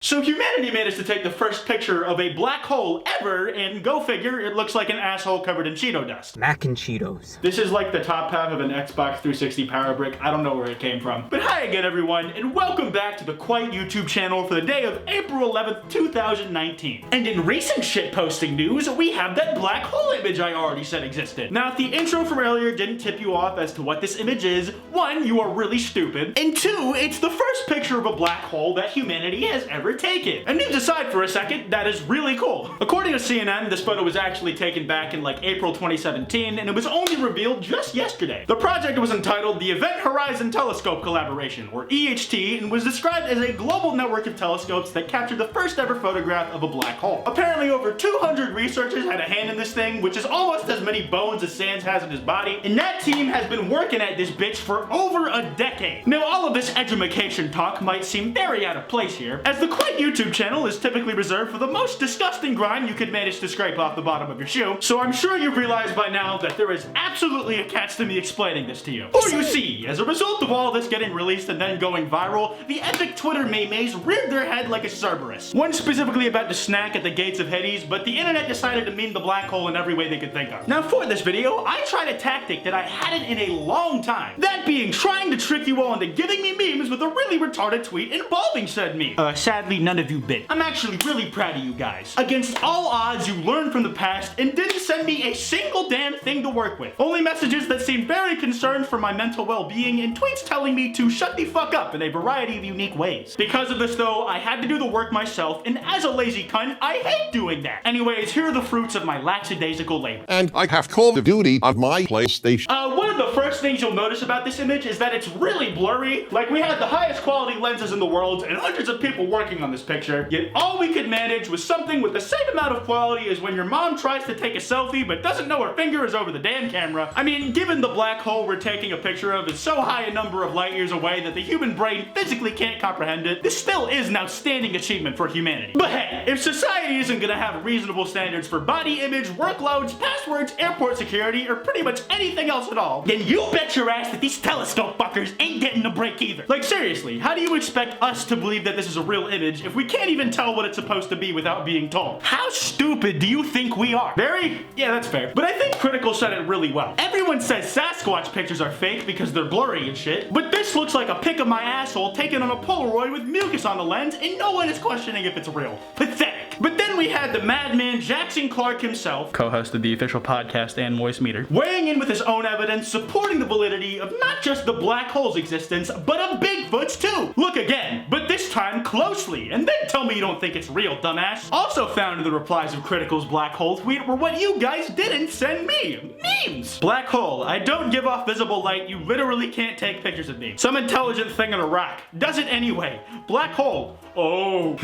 So humanity managed to take the first picture of a black hole ever, and go figure, it looks like an asshole covered in Cheeto dust. Mac and Cheetos. This is like the top half of an Xbox 360 power brick. I don't know where it came from. But hi again everyone, and welcome back to the Kwite YouTube channel for the day of April 11th, 2019. And in recent shitposting news, we have that black hole image I already said existed. Now if the intro from earlier didn't tip you off as to what this image is, one, you are really stupid, and two, it's the first picture of a black hole that humanity has ever taken. And news aside for a second, that is really cool. According to CNN, this photo was actually taken back in like April 2017, and it was only revealed just yesterday. The project was entitled the Event Horizon Telescope Collaboration, or EHT, and was described as a global network of telescopes that captured the first ever photograph of a black hole. Apparently over 200 researchers had a hand in this thing, which is almost as many bones as Sans has in his body, and that team has been working at this bitch for over a decade. Now all of this edumacation talk might seem very out of place here, as the Kwite YouTube channel is typically reserved for the most disgusting grime you could manage to scrape off the bottom of your shoe, so I'm sure you've realized by now that there is absolutely a catch to me explaining this to you. Or you see, as a result of all this getting released and then going viral, the epic Twitter memes reared their head like a Cerberus. One specifically about the snack at the gates of Hades, but the internet decided to meme the black hole in every way they could think of. Now for this video, I tried a tactic that I hadn't in a long time. That being trying to trick you all into giving me memes with a really retarded tweet involving said meme. Sadly, none of you bit. I'm actually really proud of you guys. Against all odds, you learned from the past and didn't send me a single damn thing to work with. Only messages that seemed very concerned for my mental well-being and tweets telling me to shut the fuck up in a variety of unique ways. Because of this though, I had to do the work myself, and as a lazy cunt, I hate doing that. Anyways, here are the fruits of my lackadaisical labor. And I have Call of Duty on my PlayStation. One of the first things you'll notice about this image is that it's really blurry. Like, we had the highest quality lenses in the world and hundreds of people working on this picture, yet all we could manage was something with the same amount of quality as when your mom tries to take a selfie but doesn't know her finger is over the damn camera. I mean, given the black hole we're taking a picture of is so high a number of light years away that the human brain physically can't comprehend it, this still is an outstanding achievement for humanity. But hey, if society isn't gonna have reasonable standards for body image, workloads, passwords, airport security, or pretty much anything else at all, then you bet your ass that these telescope fuckers ain't getting a break either. Like seriously, how do you expect us to believe that this is a real image if we can't even tell what it's supposed to be without being told? How stupid do you think we are? Very? Yeah, that's fair. But I think Critical said it really well. Everyone says Sasquatch pictures are fake because they're blurry and shit, but this looks like a pic of my asshole taken on a Polaroid with mucus on the lens, and no one is questioning if it's real. Pathetic. But then we had the madman Jackson Clark himself, co-host of the official podcast and voice meter, weighing in with his own evidence supporting the validity of not just the black hole's existence, but of Bigfoot's too. Look again, but this time closely, and then tell me you don't think it's real, dumbass. Also found in the replies of Critical's black hole tweet were what you guys didn't send me. Memes! Black hole, I don't give off visible light, you literally can't take pictures of me. Some intelligent thing in a rock. Does it anyway. Black hole. Oh,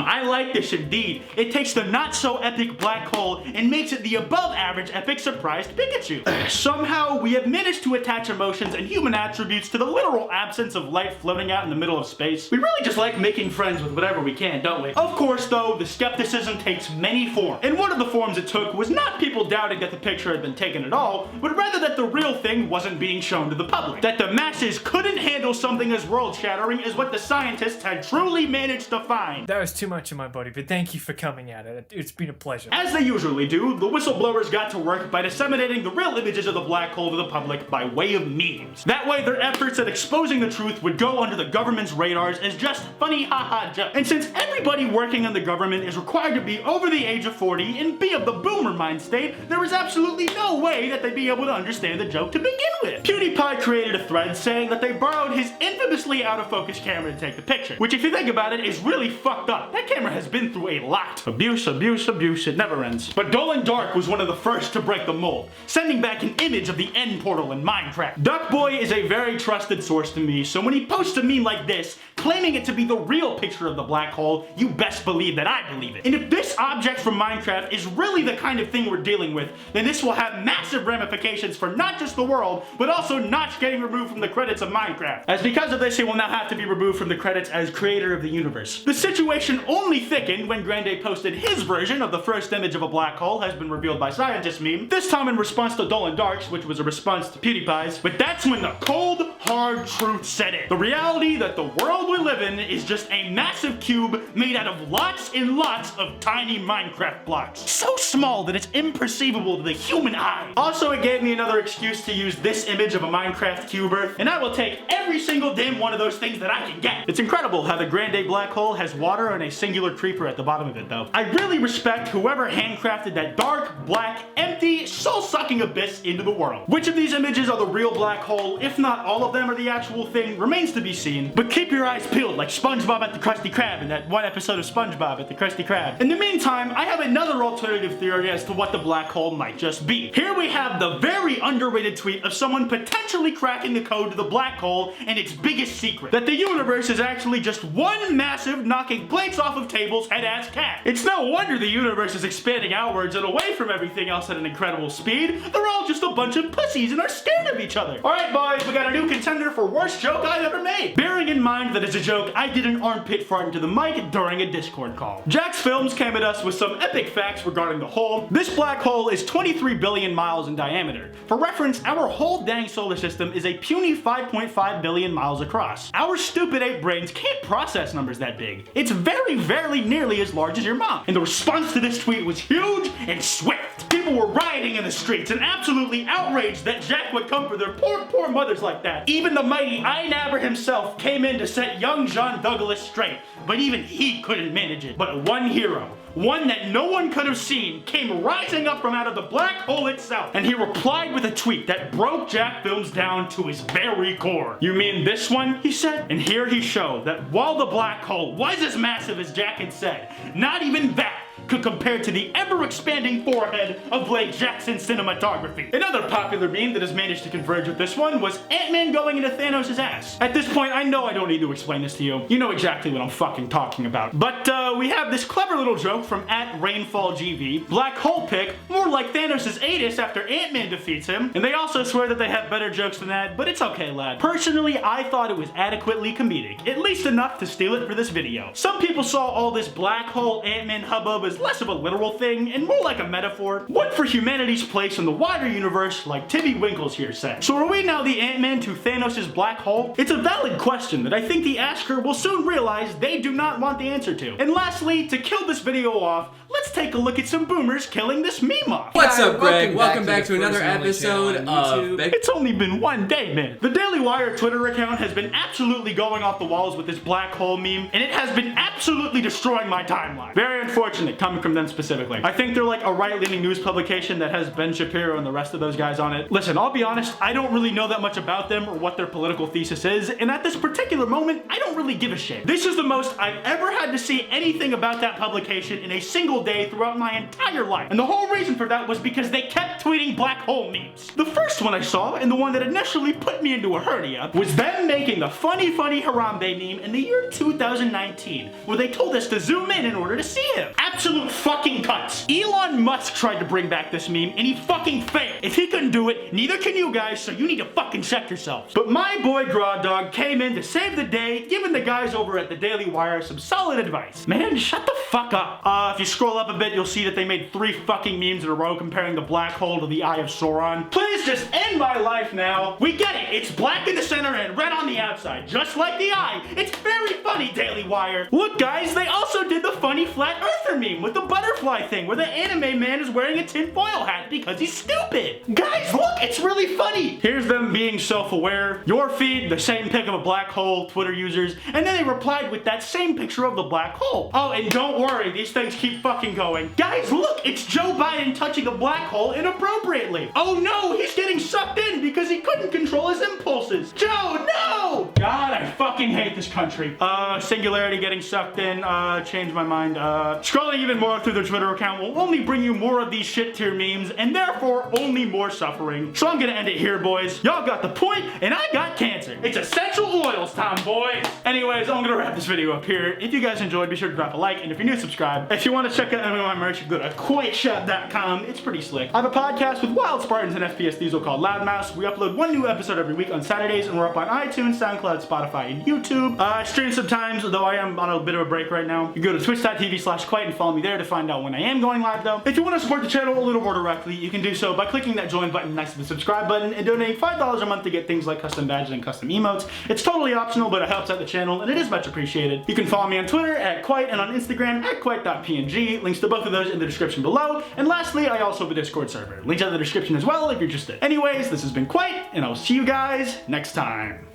I like this indeed. It takes the not so epic black hole and makes it the above average epic surprised Pikachu. Somehow we have managed to attach emotions and human attributes to the literal absence of light floating out in the middle of space. We really just like making friends with whatever we can, don't we? Of course though, the skepticism takes many forms. And one of the forms it took was not people doubting that the picture had been taken at all, but rather that the real thing wasn't being shown to the public. That the masses couldn't handle something as world-shattering as what the scientists had truly managed to find. That was too much of my buddy, but thank you for coming at it. It's been a pleasure. As they usually do, the whistleblowers got to work by disseminating the real images of the black hole to the public by way of memes. That way their efforts at exposing the truth would go under the government's radars as just funny haha jokes. And since everybody working in the government is required to be over the age of 40 and be of the boomer mind state, there was absolutely no way that they'd be able to understand the joke to begin with. PewDiePie created a thread saying that they borrowed his infamously out of focus camera to take the picture, which if you think about it is really fucked up. That camera has been through a lot. Abuse, abuse, abuse, it never ends. But Dolan Dark was one of the first to break the mold, sending back an image of the end portal in Minecraft. Duckboy is a very trusted source to me, so when he posts a meme like this, claiming it to be the real picture of the black hole, you best believe that I believe it. And if this object from Minecraft is really the kind of thing we're dealing with, then this will have massive ramifications for not just the world, but also Notch getting removed from the credits of Minecraft. As because of this, he will now have to be removed from the credits as creator of the universe. universe. The situation only thickened when Grande posted his version of the first image of a black hole has been revealed by scientists meme, this time in response to Dolan Darks, which was a response to PewDiePie's, but that's when the cold, hard truth set in. The reality that the world we live in is just a massive cube made out of lots and lots of tiny Minecraft blocks. So small that it's imperceivable to the human eye. Also, it gave me another excuse to use this image of a Minecraft cube Earth, and I will take every single damn one of those things that I can get. It's incredible how the Grande black hole has water and a singular creeper at the bottom of it though. I really respect whoever handcrafted that dark, black, empty, soul-sucking abyss into the world. Which of these images are the real black hole, if not all of them are the actual thing, remains to be seen, but keep your eyes peeled like SpongeBob at the Krusty Krab in that one episode of SpongeBob at the Krusty Krab. In the meantime, I have another alternative theory as to what the black hole might just be. Here we have the very underrated tweet of someone potentially cracking the code to the black hole and its biggest secret, that the universe is actually just one massive knocking plates off of tables head-ass cat. It's no wonder the universe is expanding outwards and away from everything else at an incredible speed. They're all just a bunch of pussies and are scared of each other. Alright boys, we got a new contender for worst joke I've ever made. Bearing in mind that as a joke, I did an armpit fart into the mic during a Discord call. Jax Films came at us with some epic facts regarding the hole. This black hole is 23 billion miles in diameter. For reference, our whole dang solar system is a puny 5.5 billion miles across. Our stupid ape brains can't process numbers that big. It's very nearly as large as your mom. And the response to this tweet was huge and swift. People were rioting in the streets and absolutely outraged that Jack would come for their poor mothers like that. Even the mighty Einabber himself came in to set young John Douglas straight, but even he couldn't manage it. But one hero, one that no one could have seen, came rising up from out of the black hole itself, and he replied with a tweet that broke Jack Films down to his very core. You mean this one? He said. And here he showed that while the black hole was as massive as Jack had said, not even that could compare to the ever-expanding forehead of Blake Jackson's cinematography. Another popular meme that has managed to converge with this one was Ant-Man going into Thanos' ass. At this point, I know I don't need to explain this to you. You know exactly what I'm fucking talking about. But we have this clever little joke from @RainfallGV. Black hole pick, more like Thanos' anus after Ant-Man defeats him. And they also swear that they have better jokes than that, but it's okay, lad. Personally, I thought it was adequately comedic, at least enough to steal it for this video. Some people saw all this black hole Ant-Man hubbub as less of a literal thing and more like a metaphor, one for humanity's place in the wider universe, like Tibby Winkles here said. So are we now the Ant-Man to Thanos' black hole? It's a valid question that I think the asker will soon realize they do not want the answer to. And lastly, to kill this video off, let's take a look at some boomers killing this meme off. What's up, Greg? Welcome back to another episode of It's only been one day, man. The Daily Wire Twitter account has been absolutely going off the walls with this black hole meme, and it has been absolutely destroying my timeline. Very unfortunate coming from them specifically. I think they're like a right-leaning news publication that has Ben Shapiro and the rest of those guys on it. Listen, I'll be honest, I don't really know that much about them or what their political thesis is, and at this particular moment, I don't really give a shit. This is the most I've ever had to see anything about that publication in a single day throughout my entire life. And the whole reason for that was because they kept tweeting black hole memes. The first one I saw, and the one that initially put me into a hernia, was them making the funny Harambe meme in the year 2019, where they told us to zoom in order to see him. Absolute fucking cunts. Elon Musk tried to bring back this meme, and he fucking failed. If he couldn't do it, neither can you guys, so you need to fucking check yourselves. But my boy Graw Dog came in to save the day, giving the guys over at the Daily Wire some solid advice. Man, shut the fuck up. If you scroll up a bit, you'll see that they made 3 fucking memes in a row comparing the black hole to the Eye of Sauron. Please just end my life now. We get it. It's black in the center and red on the outside, just like the eye. It's very funny, Daily Wire. Look, guys, they also did the funny flat earther meme with the butterfly thing where the anime man is wearing a tinfoil hat because he's stupid. Guys, look, it's really funny. Here's them being self-aware. Your feed, the same pic of a black hole, Twitter users, and then they replied with that same picture of the black hole. Oh, and don't worry, these things keep fucking going. Guys, look, it's Joe Biden touching a black hole inappropriately. Oh no, he's getting sucked in because he couldn't control his impulses. Joe, no! God, I fucking hate this country. Singularity getting sucked in, changed my mind. Scrolling even more through their Twitter account will only bring you more of these shit tier memes and therefore only more suffering. So I'm gonna end it here, boys. Y'all got the point, and I got cancer. It's essential oils time, boys. Anyways, I'm gonna wrap this video up here. If you guys enjoyed, be sure to drop a like, and if you're new, subscribe. If you want to check out any of my merch, go to kwiteshop.com. It's pretty slick. I have a podcast with Wild Spartans and FPS Diesel called Loudmouse. We upload 1 new episode every week on Saturdays, and we're up on iTunes, SoundCloud, Spotify, and YouTube. do stream sometimes, though I am on a bit of a break right now. You go to twitch.tv/Kwite and follow me there to find out when I am going live, though. If you want to support the channel a little more directly, you can do so by clicking that join button next to the subscribe button and donating $5 a month to get things like custom badges and custom emotes. It's totally optional, but it helps out the channel and it is much appreciated. You can follow me on Twitter at Kwite and on Instagram at Kwite.png. Links to both of those in the description below. And lastly, I also have a Discord server. Links in the description as well if you're interested. Anyways, this has been Kwite, and I'll see you guys next time.